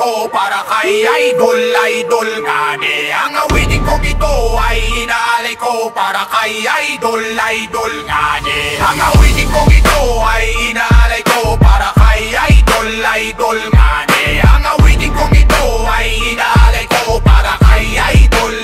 ko para kay idol nga di. Ang awitin kong ito ay inaalay ko para kay idol nga di. Ang awitin kong ito ay inaalay ko para kay idol nga di. Ang awitin kong ito ay inaalay ko para kay idol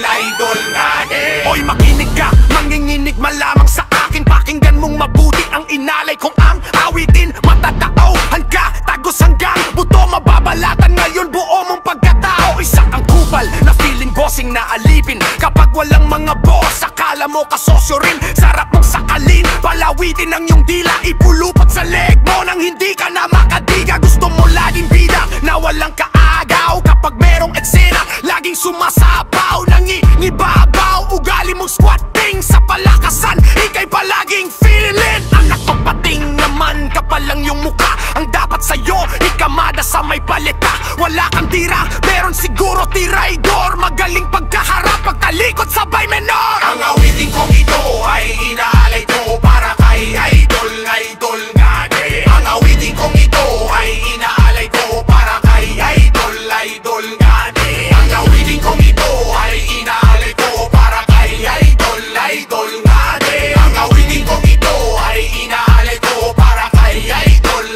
nga di. Oy, makinig ka, manginginig malamang sa akin. Pakinggan mong mabuti ang inalay kong ang awitin. Matatauhan ka, tagos hanggang buto, mababalatan ngayon buo mong pagkatao. Isa kang kupal na feeling bossing na alipin. Kapag walang mga boss, akala mo kasosyo rin. Sarap mong sakalin, palawitin ang iyong dila. Ipulupat sa leg mo nang hindi ka na makadiga. Gusto mo laging bida na walang kaagaw. Kapag merong eksena, laging sumasapaw. Nangingibabaw, ugali mong squatting sa palakasan. Ika'y palaging feeling. Anak ko, pating naman kapal lang yung mukha. Ang dapat sa'yo, ikamada sa may paleta. Wala kang tira, meron siguro tiraydor. Magaling pagkaharap, pagtalikod sabay menor. Ang awitin kong ito ay inaalay ko para kay idol nga di. Ang awitin kong ito ay inaalay ko para kay idol nga di. Ang awitin kong ito ay inaalay ko para kay idol nga di. Ang awitin kong ito ay inaalay ko para kay idol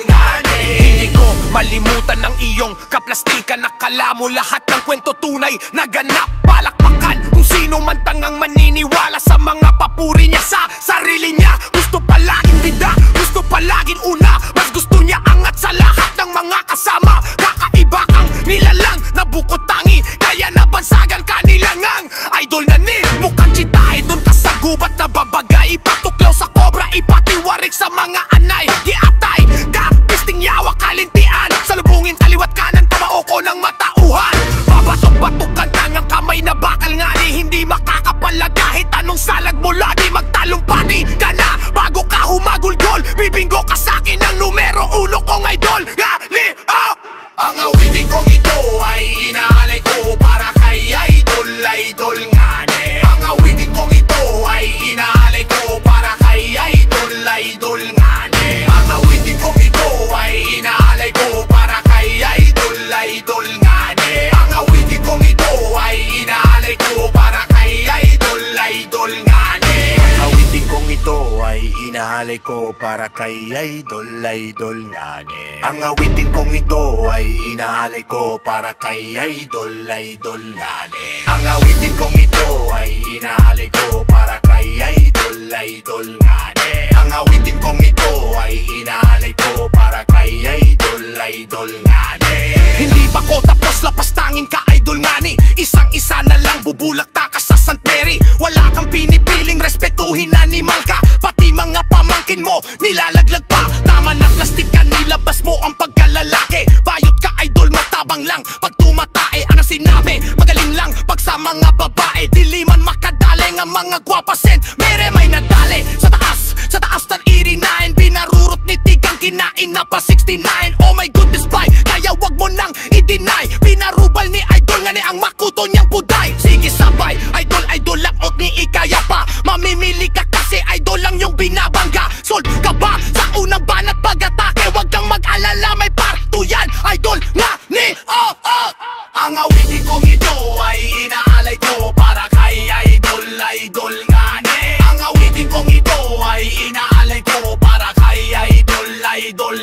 nga di. Hindi ko malimutan ang iyong kaplastikan. Nakala mo lahat ng kwento tunay na ganap. Palakpakan kung sino man tangang maniniwala sa mga papuri niya sa sarili niya. Gusto palaging bida, gusto palaging una. Mas gusto niya angat sa lahat ng mga kasama. Kakaiba kang nilalang na bukod tangi, kaya nabansagan ka nilangang idol na ni. Mukhang chitahe dun ka sa gubat na babagay. Ipatuklaw sa kobra, ipatiwarik sa mga anay. Giatay ka, pisting yawa, kalintian. Salubungin kaliwat kanan, tamao ko ng matauhan. Babatok-batukan tangang kamay na bakal nga ni. Hindi makakapala kahit anong salag mo. Lagi magtalumpati ka na bago ka humagulgol. Bibinggo ka sa'kin ang numero uno kong idol nga ni. Ang awitin kong ito ay inaalay ko para kay idol nga ni. Ang awitin kong ito ay inaalay ko para kay idol nga ni. Ang awitin kong ito ay inaalay ko para kay idol nga ni. Ang awitin kong ito ay inaalay ko para kay idol nga ni. Ang awitin kong ito ay inaalay ko para kay idol nga ni. Ang awitin kong ito ay inaalay ko para kay idol nga ni. Ang awitin kong ito ay inaalay ko para kay idol nga ni. Ang awitin kong ito ay inaalay ko para kay idol nga ni. Hindi pa ko tapos, lapas tangin ka idol nga ni. Isang-isa na lang bubulakta ka sa St. Mary. Wala kang pinipiling respetuhin, animal ka. Pati mga pamangkin mo nilalaglag pa. Tama na plastik ka, nilabas mo ang pagkalalaki. Bayot ka idol, matabang lang pag tumatae. Ano sinabi? Magaling lang pag sa mga babae. Diliman makadali nga mga gwapasen. Mere may nadali sa taas ng 89. Binarurot ni tigang kinain na pa 69. Oh my goodness, bye, kaya wag mo nang i-deny. Pinarubal ni idol nga ni ang makuto niyang puday. Sige sabay, idol lang ot ni ikaya pa. Mamimili ka kasi idol lang yung binabangga. Sold ka ba sa unang banat pag-atake? Wag kang mag-alala, may part 2 yan, idol nga ni. Ang awitin kong ito ay inaalay ko para kay idol nga ni. Ang awitin kong ito ay inaalay ko para kay idol